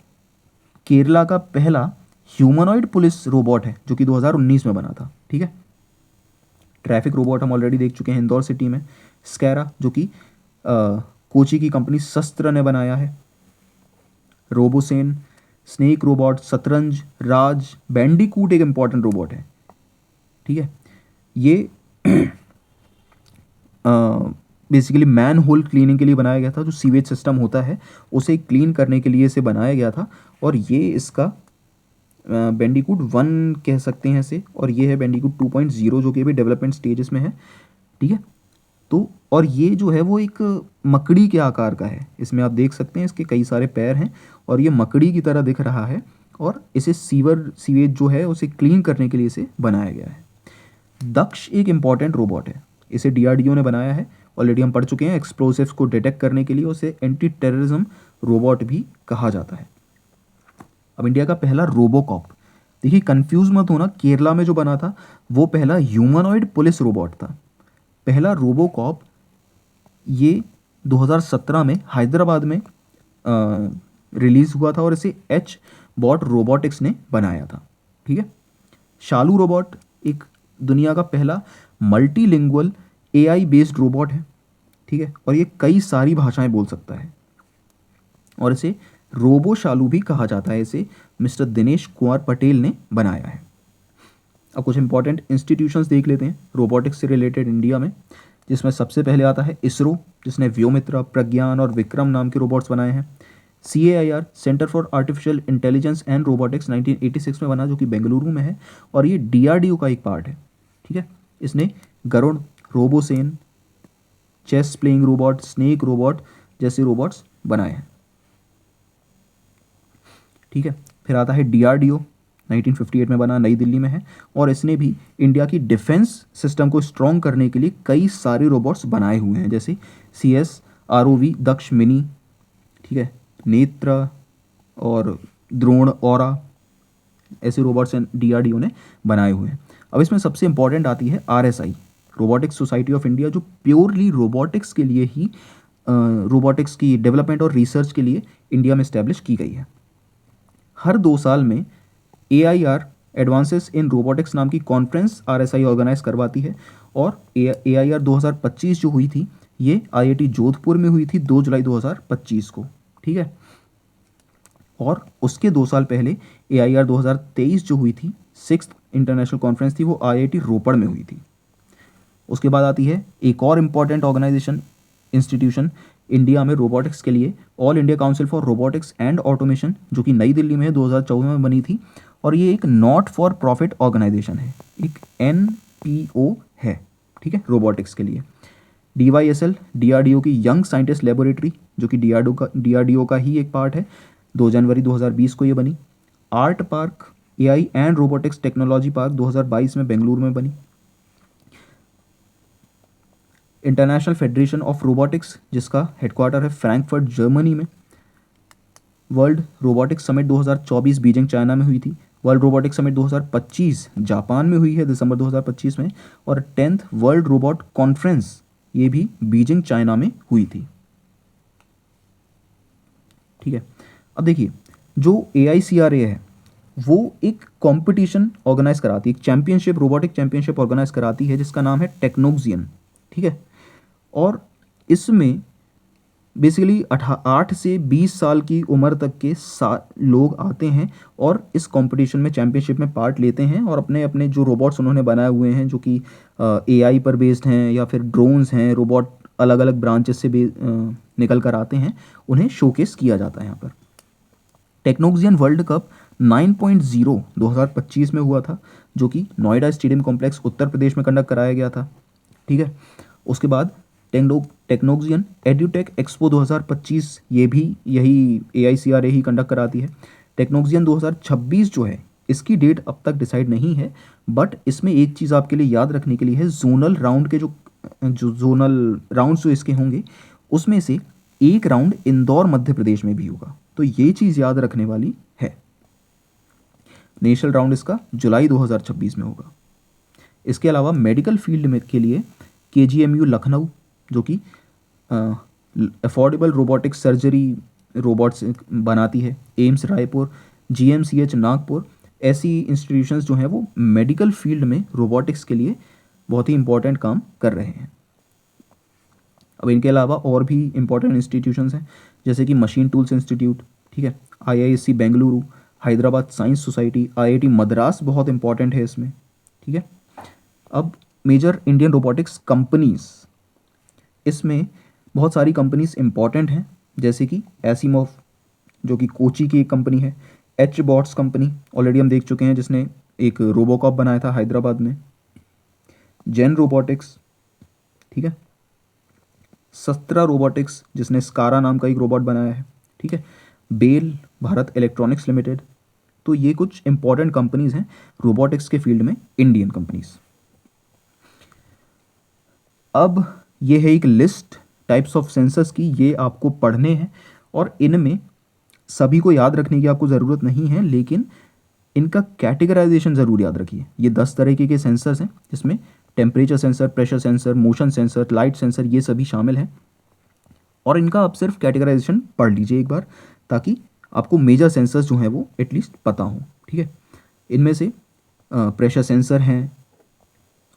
[SPEAKER 1] केरला का पहला ह्यूमनॉइड पुलिस रोबोट है जो कि 2019 में बना था, ठीक है। ट्रैफिक रोबोट हम ऑलरेडी देख चुके हैं इंदौर सिटी में। स्कैरा जो कि कोची की कंपनी शस्त्र ने बनाया है। रोबोसेन, स्नेक रोबोट, शतरंज, राज, बैंडिकूट एक इंपॉर्टेंट रोबोट है, ठीक है। ये बेसिकली मैन होल क्लीनिंग के लिए बनाया गया था। जो सीवेज सिस्टम होता है उसे क्लीन करने के लिए इसे बनाया गया था। और ये इसका बैंडिकूट 1 कह सकते हैं इसे, और ये है बैंडिकूट 2.0 जो कि अभी डेवलपमेंट स्टेजेस में है, ठीक है। तो और ये जो है वो एक मकड़ी के आकार का है। इसमें आप देख सकते हैं इसके कई सारे पैर हैं और ये मकड़ी की तरह दिख रहा है। और इसे सीवेज जो है उसे क्लीन करने के लिए इसे बनाया गया है। दक्ष एक इम्पॉर्टेंट रोबोट है, इसे DRDO ने बनाया है ऑलरेडी हम पढ़ चुके हैं, एक्सप्लोसिव्स को डिटेक्ट करने के लिए उसे एंटी टेररिज्म रोबोट भी कहा जाता है। अब इंडिया का पहला रोबोकॉप, देखिए कंफ्यूज मत होना, केरला में जो बना था वो पहला ह्यूमनॉइड पुलिस रोबोट था। पहला रोबोकॉप ये 2017 में हैदराबाद में रिलीज़ हुआ था और इसे एच बॉट रोबोटिक्स ने बनाया था। ठीक है, शालू रोबोट एक दुनिया का पहला मल्टीलिंगुअल एआई बेस्ड रोबोट है। ठीक है, और ये कई सारी भाषाएं बोल सकता है और इसे रोबो शालू भी कहा जाता है। इसे मिस्टर दिनेश कुमार पटेल ने बनाया है। अब कुछ इंपॉर्टेंट इंस्टीट्यूशंस देख लेते हैं रोबोटिक्स से रिलेटेड इंडिया में, जिसमें सबसे पहले आता है इसरो, जिसने व्योमित्रा, प्रज्ञान और विक्रम नाम के रोबोट्स बनाए हैं। CAIR centre for artificial intelligence and robotics 1986 में बना, जो कि बेंगलुरु में है और ये DRDO का एक पार्ट है। ठीक है, इसने Garuda, Robosen, chess playing robot, snake robot जैसे रोबोट्स बनाए हैं। ठीक है, फिर आता है DRDO, 1958 में बना, नई दिल्ली में है और इसने भी इंडिया की डिफेंस सिस्टम को स्ट्रॉन्ग करने के लिए कई सारे रोबोट्स बनाए हुए हैं, जैसे CSROV दक्ष मिनी, ठीक है, नेत्र और द्रोण औरा, ऐसे रोबोट्स DRDO ने बनाए हुए हैं। अब इसमें सबसे इंपॉर्टेंट आती है RSI, robotics society of India, जो प्योरली रोबोटिक्स के लिए ही रोबोटिक्स की डेवलपमेंट और रिसर्च के लिए इंडिया में इस्टेब्लिश की गई है। हर 2 साल में AIR एडवांसेस इन रोबोटिक्स नाम की कॉन्फ्रेंस RSI ऑर्गेनाइज करवाती है और AIR 2025 जो हुई थी ये IIT जोधपुर में हुई थी 2 जुलाई 2025 को। ठीक है, और उसके 2 साल पहले AIR 2023 जो हुई थी 6th इंटरनेशनल कॉन्फ्रेंस थी, वो IIT रोपड़ में हुई थी। उसके बाद आती है एक और इम्पॉर्टेंट ऑर्गेनाइजेशन इंस्टीट्यूशन इंडिया में रोबोटिक्स के लिए, all India council for robotics and automation, जो कि नई दिल्ली में 2014 में बनी थी और ये एक नॉट फॉर प्रॉफिट ऑर्गेनाइजेशन है, एक NPO है। ठीक है, रोबोटिक्स के लिए DYSL DRDO की यंग साइंटिस्ट लेबोरेटरी, जो कि DRDO का ही एक पार्ट है, 2 जनवरी 2020 को ये बनी। Art park AI and robotics technology park 2022 में बेंगलुरु में बनी। इंटरनेशनल फेडरेशन ऑफ रोबोटिक्स, जिसका हेडक्वार्टर है फ्रैंकफर्ट जर्मनी में। World robotics summit 2024 Beijing China में हुई थी। वर्ल्ड रोबोटिक्स समिट 2025 जापान में हुई है दिसंबर 2025 में। और 10th वर्ल्ड रोबोट कॉन्फ्रेंस ये भी बीजिंग चाइना में हुई थी। ठीक है, अब देखिए जो AICRA है वो एक कंपटीशन ऑर्गेनाइज कराती है, एक चैंपियनशिप, रोबोटिक चैंपियनशिप ऑर्गेनाइज कराती है, जिसका नाम है टेक्नोक्सियन। ठीक है, और इसमें बेसिकली 8 से 20 साल की उम्र तक के लोग आते हैं और इस कंपटीशन में, चैंपियनशिप में पार्ट लेते हैं और अपने अपने जो रोबोट्स उन्होंने बनाए हुए हैं, जो कि AI पर बेस्ड हैं या फिर ड्रोन्स हैं, रोबोट अलग अलग ब्रांचेस से निकल कर आते हैं, उन्हें शोकेस किया जाता है यहाँ पर। टेक्नोक्सियन वर्ल्ड कप 9.0 2025 में हुआ था, जो कि नोएडा स्टेडियम कॉम्प्लेक्स उत्तर प्रदेश में कंडक्ट कराया गया था। ठीक है, उसके बाद टेक्नोक्सियन एड्यूटेक एक्सपो 2025, ये भी यही AICRA ही कंडक्ट कराती है। टेक्नोक्सियन 2026 जो है इसकी डेट अब तक डिसाइड नहीं है, बट इसमें एक चीज़ आपके लिए याद रखने के लिए है, जोनल राउंड के जो जोनल राउंड्स जो इसके होंगे उसमें से एक राउंड इंदौर मध्य प्रदेश में भी होगा, तो ये चीज़ याद रखने वाली है। नेशनल राउंड इसका जुलाई 2026 में होगा। इसके अलावा मेडिकल फील्ड में के लिए KGMU लखनऊ, जो कि अफोर्डेबल रोबोटिक सर्जरी रोबोट्स बनाती है। एम्स रायपुर, GMCH नागपुर, ऐसी इंस्टीट्यूशंस जो हैं वो मेडिकल फील्ड में रोबोटिक्स के लिए बहुत ही इंपॉर्टेंट काम कर रहे हैं। अब इनके अलावा और भी इंपॉर्टेंट इंस्टीट्यूशंस हैं, जैसे कि मशीन टूल्स इंस्टीट्यूट, ठीक है, IISc Bengaluru, Hyderabad science society, IIT Madras बहुत इंपॉर्टेंट है इसमें। ठीक है, अब मेजर इंडियन रोबोटिक्स कंपनीज, इसमें बहुत सारी कंपनीज इंपॉर्टेंट हैं, जैसे कि एसिमोव, जो कि कोची की एक कंपनी है। H-Bots कंपनी ऑलरेडी हम देख चुके हैं, जिसने एक रोबोकॉप बनाया था हैदराबाद में। जेन रोबोटिक्स, ठीक है, सस्त्रा रोबोटिक्स, जिसने स्कारा नाम का एक रोबोट बनाया है। ठीक है, बेल भारत इलेक्ट्रॉनिक्स लिमिटेड। तो ये कुछ इंपॉर्टेंट कंपनीज हैं रोबोटिक्स के फील्ड में, इंडियन कंपनीज। अब ये है एक लिस्ट टाइप्स ऑफ सेंसर्स की, ये आपको पढ़ने हैं और इनमें सभी को याद रखने की आपको ज़रूरत नहीं है, लेकिन इनका कैटेगराइजेशन ज़रूर याद रखिए। ये 10 तरीके के सेंसर्स हैं जिसमें temperature sensor, pressure sensor, motion sensor, light sensor, ये सभी शामिल हैं। और इनका आप सिर्फ कैटेगराइजेशन पढ़ लीजिए एक बार, ताकि आपको मेजर सेंसर्स जो हैं वो एटलीस्ट पता हों। ठीक है, इनमें से प्रेशर सेंसर हैं,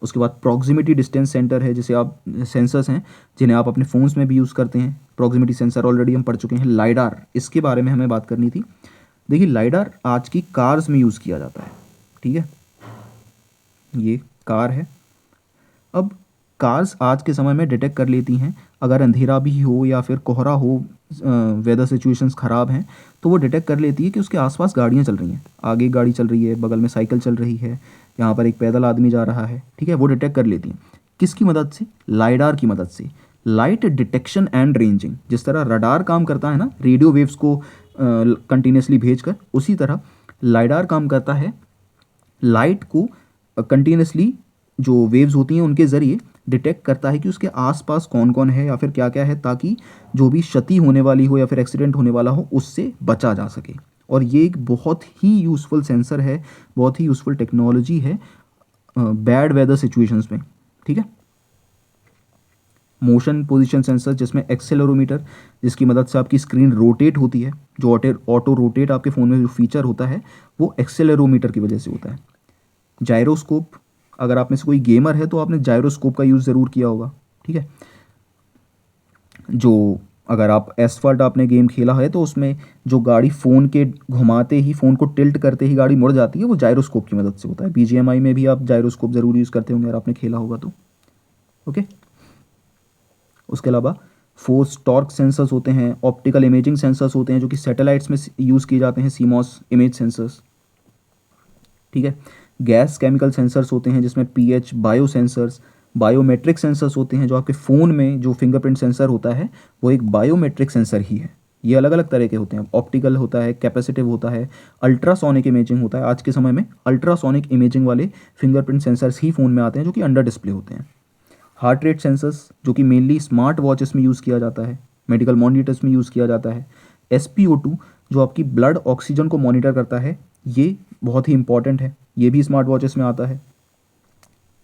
[SPEAKER 1] उसके बाद प्रॉक्सिमिटी डिस्टेंस सेंटर है, जैसे आप सेंसर्स हैं जिन्हें आप अपने फ़ोन्स में भी यूज़ करते हैं। प्रॉक्सिमिटी सेंसर ऑलरेडी हम पढ़ चुके हैं। लाइडार, इसके बारे में हमें बात करनी थी। देखिए, लाइडार आज की कार्स में यूज़ किया जाता है। ठीक है, ये कार है। अब कार्स आज के समय में डिटेक्ट कर लेती हैं, अगर अंधेरा भी हो या फिर कोहरा हो, वेदर सिचुएशंस ख़राब हैं, तो वो डिटेक्ट कर लेती है कि उसके आसपास गाड़ियाँ चल रही हैं। आगे गाड़ी चल रही है, बगल में साइकिल चल रही है, यहाँ पर एक पैदल आदमी जा रहा है। ठीक है, वो डिटेक्ट कर लेती हैं। किसकी मदद से? लाइडार की मदद से। लाइट डिटेक्शन एंड रेंजिंग, जिस तरह रडार काम करता है ना रेडियो वेव्स को कंटिन्यूसली भेजकर, उसी तरह लाइडार काम करता है लाइट को कंटिन्यूसली जो वेव्स होती हैं उनके ज़रिए डिटेक्ट करता है कि उसके आसपास कौन कौन है या फिर क्या क्या है, ताकि जो भी क्षति होने वाली हो या फिर एक्सीडेंट होने वाला हो उससे बचा जा सके। और ये एक बहुत ही यूज़फुल सेंसर है, बहुत ही यूज़फुल टेक्नोलॉजी है बैड वेदर सिचुएशंस में। ठीक है, मोशन पोजीशन सेंसर, जिसमें एक्सेलेरोमीटर, जिसकी मदद से आपकी स्क्रीन रोटेट होती है। जो ऑटो रोटेट आपके फ़ोन में जो फीचर होता है वो एक्सेलेरोमीटर की वजह से होता है। जायरोस्कोप, अगर आप में से कोई गेमर है तो आपने जायरोस्कोप का यूज़ ज़रूर किया होगा। ठीक है, जो अगर आप एसफल्ट आपने गेम खेला है तो उसमें जो गाड़ी फ़ोन के घुमाते ही, फ़ोन को टिल्ट करते ही गाड़ी मुड़ जाती है, वो जायरोस्कोप की मदद से होता है। बीजीएमआई में भी आप जायरोस्कोप ज़रूर यूज़ करते होंगे अगर आपने खेला होगा तो। ओके, उसके अलावा फोर्स टॉर्क सेंसर्स होते हैं, ऑप्टिकल इमेजिंग सेंसर्स होते हैं जो कि सैटेलाइट्स में यूज़ किए जाते हैं, सीमॉस इमेज सेंसर्स। ठीक है, गैस केमिकल सेंसर्स होते हैं जिसमें pH, bio sensors, biometric sensors होते हैं। जो आपके फ़ोन में जो फिंगरप्रिंट सेंसर होता है वो एक बायोमेट्रिक सेंसर ही है। ये अलग अलग तरह के होते हैं, ऑप्टिकल होता है, कैपेसिटिव होता है, अल्ट्रासोनिक इमेजिंग होता है। आज के समय में अल्ट्रासोनिक इमेजिंग वाले फिंगरप्रिंट सेंसर्स ही फ़ोन में आते हैं जो कि अंडर डिस्प्ले होते हैं। हार्ट रेट सेंसर्स, जो कि मेनली स्मार्ट वॉचेस में यूज़ किया जाता है, मेडिकल मॉनिटर्स में यूज़ किया जाता है। SpO2, जो आपकी ब्लड ऑक्सीजन को मॉनिटर करता है, ये बहुत ही इंपॉर्टेंट है, ये भी स्मार्ट वॉचेस में आता है।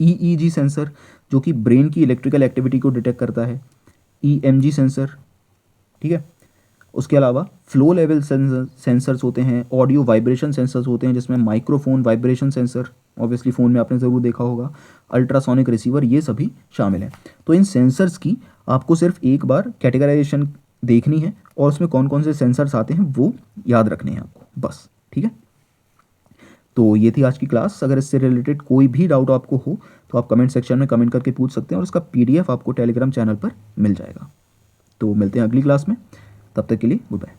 [SPEAKER 1] EEG सेंसर, जो कि ब्रेन की इलेक्ट्रिकल एक्टिविटी को डिटेक्ट करता है। EMG sensor. ठीक है, उसके अलावा फ्लो लेवल सेंसर्स होते हैं, ऑडियो वाइब्रेशन सेंसर्स होते हैं जिसमें microphone vibration sensor, obviously phone में आपने ज़रूर देखा होगा, अल्ट्रासोनिक रिसीवर, ये सभी शामिल हैं। तो इन सेंसर्स की आपको सिर्फ एक बार कैटेगराइजेशन देखनी है और उसमें कौन कौन से सेंसर्स आते हैं वो याद रखने हैं आपको, बस। ठीक है, तो ये थी आज की क्लास। अगर इससे रिलेटेड कोई भी डाउट आपको हो तो आप कमेंट सेक्शन में कमेंट करके पूछ सकते हैं और उसका PDF आपको टेलीग्राम चैनल पर मिल जाएगा। तो मिलते हैं अगली क्लास में, तब तक के लिए गुड बाय।